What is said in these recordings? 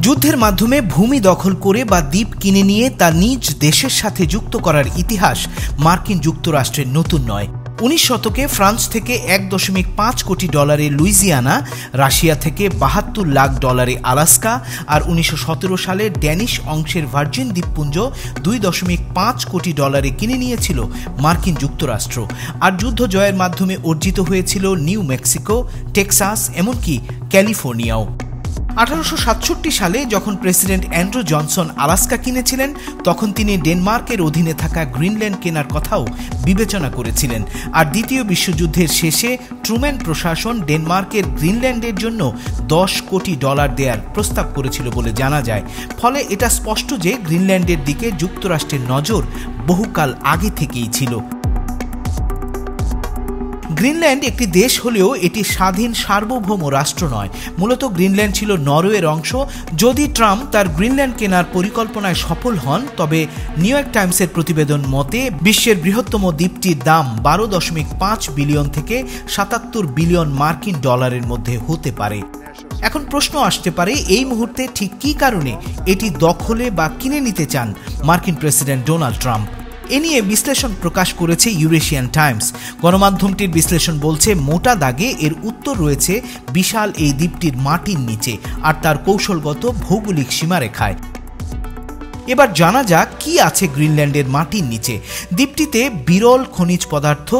যুদ্ধের মাধ্যমে ভূমি দখল করে বা দ্বীপ কিনে নিয়ে তা নিজ দেশের সাথে যুক্ত করার ইতিহাস মার্কিন যুক্তরাষ্ট্রের নতুন নয়। 19 শতকে ফ্রান্স থেকে $1.5 কোটি লুইজিয়ানা, রাশিয়া থেকে $72 লাখ আলাস্কা, আর 1917 সালে ড্যানিশ অংশের ভার্জিন দ্বীপপুঞ্জ $2.5 কোটি কিনে নিয়েছিল মার্কিন যুক্তরাষ্ট্র। আর যুদ্ধ জয়ের মাধ্যমে অর্জিত হয়েছিল নিউ মেক্সিকো, টেক্সাস, এমনকি ক্যালিফোর্নিয়াও। 1867 সালে যখন প্রেসিডেন্ট অ্যান্ড্রু জনসন আলাস্কা কিনেছিলেন, তখন তিনি ডেনমার্কের অধীনে থাকা গ্রিনল্যান্ড কেনার কথাও বিবেচনা করেছিলেন। আর দ্বিতীয় বিশ্বযুদ্ধের শেষে ট্রুম্যান প্রশাসন ডেনমার্কের গ্রিনল্যান্ডের জন্য $10 কোটি দেওয়ার প্রস্তাব করেছিল বলে জানা যায়। ফলে এটা স্পষ্ট যে গ্রিনল্যান্ডের দিকে যুক্তরাষ্ট্রের নজর বহুকাল আগে থেকেই ছিল। গ্রিনল্যান্ড একটি দেশ হলেও এটি স্বাধীন সার্বভৌম রাষ্ট্র নয়। মূলত গ্রিনল্যান্ড ছিল নরওয়ের অংশ। যদি ট্রাম্প তার গ্রিনল্যান্ড কেনার পরিকল্পনায় সফল হন, তবে নিউ ইয়র্ক টাইমসের প্রতিবেদন মতে বিশ্বের বৃহত্তম দ্বীপটির দাম $12.5 বিলিয়ন থেকে $77 বিলিয়ন মার্কিন ডলারের মধ্যে হতে পারে। এখন প্রশ্ন আসতে পারে, এই মুহূর্তে ঠিক কী কারণে এটি দখলে বা কিনে নিতে চান মার্কিন প্রেসিডেন্ট ডোনাল্ড ট্রাম্প? এ নিয়ে বিশ্লেষণ প্রকাশ করেছে ইউরেশিয়ান টাইমস। গণমাধ্যমটির বিশ্লেষণ বলছে, মোটা দাগে এর উত্তর রয়েছে বিশাল এই দ্বীপটির মাটির নিচে আর তার কৌশলগত ভৌগোলিক সীমারেখায়। এবার জানা যাক কি আছে গ্রিনল্যান্ডের মাটির নিচে। দ্বীপটিতে বিরল খনিজ পদার্থ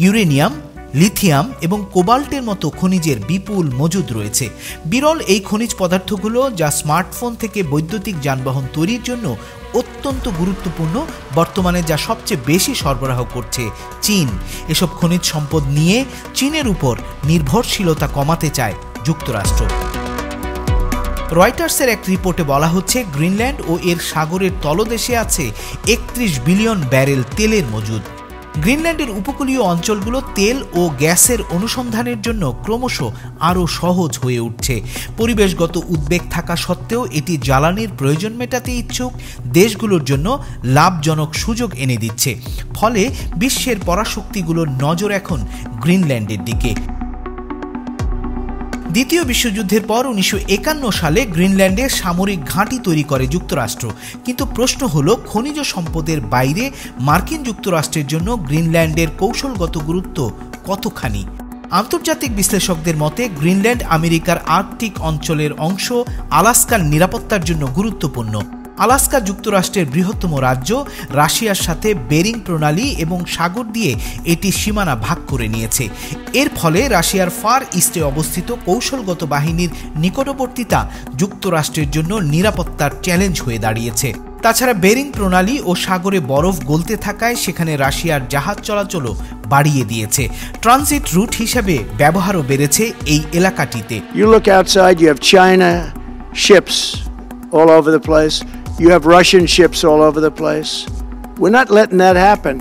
ইউরেনিয়াম, লিথিয়াম এবং কোবাল্টের মতো খনিজের বিপুল মজুদ রয়েছে। বিরল এই খনিজ পদার্থগুলো, যা স্মার্টফোন থেকে বৈদ্যুতিক যানবাহন তৈরির জন্য অত্যন্ত গুরুত্বপূর্ণ, বর্তমানে যা সবচেয়ে বেশি সরবরাহ করছে চীন। এসব খনিজ সম্পদ নিয়ে চীনের উপর নির্ভরশীলতা কমাতে চায় যুক্তরাষ্ট্র। রয়টার্সের এক রিপোর্টে বলা হচ্ছে, গ্রিনল্যান্ড ও এর সাগরের তলদেশে আছে 31 বিলিয়ন ব্যারেল তেলের মজুদ। গ্রিনল্যান্ডের উপকূলীয় অঞ্চলগুলো তেল ও গ্যাসের অনুসন্ধানের জন্য ক্রমশ আরও সহজ হয়ে উঠছে। পরিবেশগত উদ্বেগ থাকা সত্ত্বেও এটি জ্বালানির প্রয়োজন মেটাতে ইচ্ছুক দেশগুলোর জন্য লাভজনক সুযোগ এনে দিচ্ছে। ফলে বিশ্বের পরাশক্তিগুলোর নজর এখন গ্রিনল্যান্ডের দিকে। দ্বিতীয় বিশ্বযুদ্ধের পর 1951 সালে গ্রিনল্যান্ডে সামরিক ঘাঁটি তৈরি করে যুক্তরাষ্ট্র। কিন্তু প্রশ্ন হলো, খনিজ সম্পদের বাইরে মার্কিন যুক্তরাষ্ট্রের জন্য গ্রিনল্যান্ডের কৌশলগত গুরুত্ব কতখানি? আন্তর্জাতিক বিশ্লেষকদের মতে, গ্রিনল্যান্ড আমেরিকার আর্কটিক অঞ্চলের অংশ, আলাস্কার নিরাপত্তার জন্য গুরুত্বপূর্ণ। আলাস্কা যুক্তরাষ্ট্রের বৃহত্তম রাজ্য, রাশিয়ার সাথে বেরিং প্রণালী এবং সাগর দিয়ে এটি সীমানা ভাগ করে নিয়েছে। এর ফলে রাশিয়ার ফার ইস্টে অবস্থিত কৌশলগত বাহিনীর নিকটবর্তিতা যুক্তরাষ্ট্রের জন্য নিরাপত্তার চ্যালেঞ্জ হয়ে দাঁড়িয়েছে। তাছাড়া বেরিং প্রণালী ও সাগরে বরফ গলতে থাকায় সেখানে রাশিয়ার জাহাজ চলাচলও বাড়িয়ে দিয়েছে। ট্রানজিট রুট হিসেবে ব্যবহারও বেড়েছে এই এলাকাটিতে। You look outside, you have China ships all over the place. You have Russian ships all over the place. We're not letting that happen.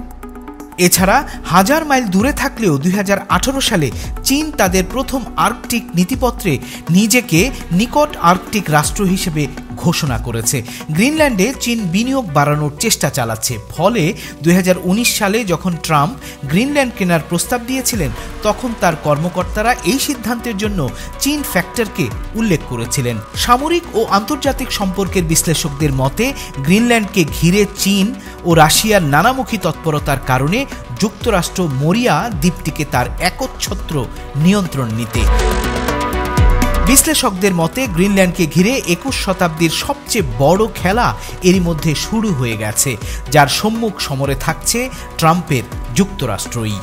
এছাড়া হাজার মাইল দূরে থাকলেও 2018 সালে চীন তাদের প্রথম আর্কটিক নীতিপত্রে নিজেকে নিকট আর্কটিক রাষ্ট্র হিসেবে ঘোষণা করেছে। গ্রিনল্যান্ডে চীন বিনিয়োগ বাড়ানোর চেষ্টা চালাচ্ছে। ফলে 2019 সালে যখন ট্রাম্প গ্রিনল্যান্ড কেনার প্রস্তাব দিয়েছিলেন, তখন তার কর্মকর্তারা এই সিদ্ধান্তের জন্য চীন ফ্যাক্টরকে উল্লেখ করেছিলেন। সামরিক ও আন্তর্জাতিক সম্পর্কের বিশ্লেষকদের মতে, গ্রিনল্যান্ডকে ঘিরে চীন ও রাশিয়ার নানামুখী তৎপরতার কারণে যুক্তরাষ্ট্র মরিয়া দ্বীপটিকে তার একচ্ছত্র নিয়ন্ত্রণ নিতে। বিশ্লেষকদের মতে, গ্রিনল্যান্ডকে ঘিরে 21 শতাব্দীর সবচেয়ে বড় খেলা এরই মধ্যে শুরু হয়ে গেছে, যার সম্মুখ সমরে থাকছে ট্রাম্পের যুক্তরাষ্ট্রই।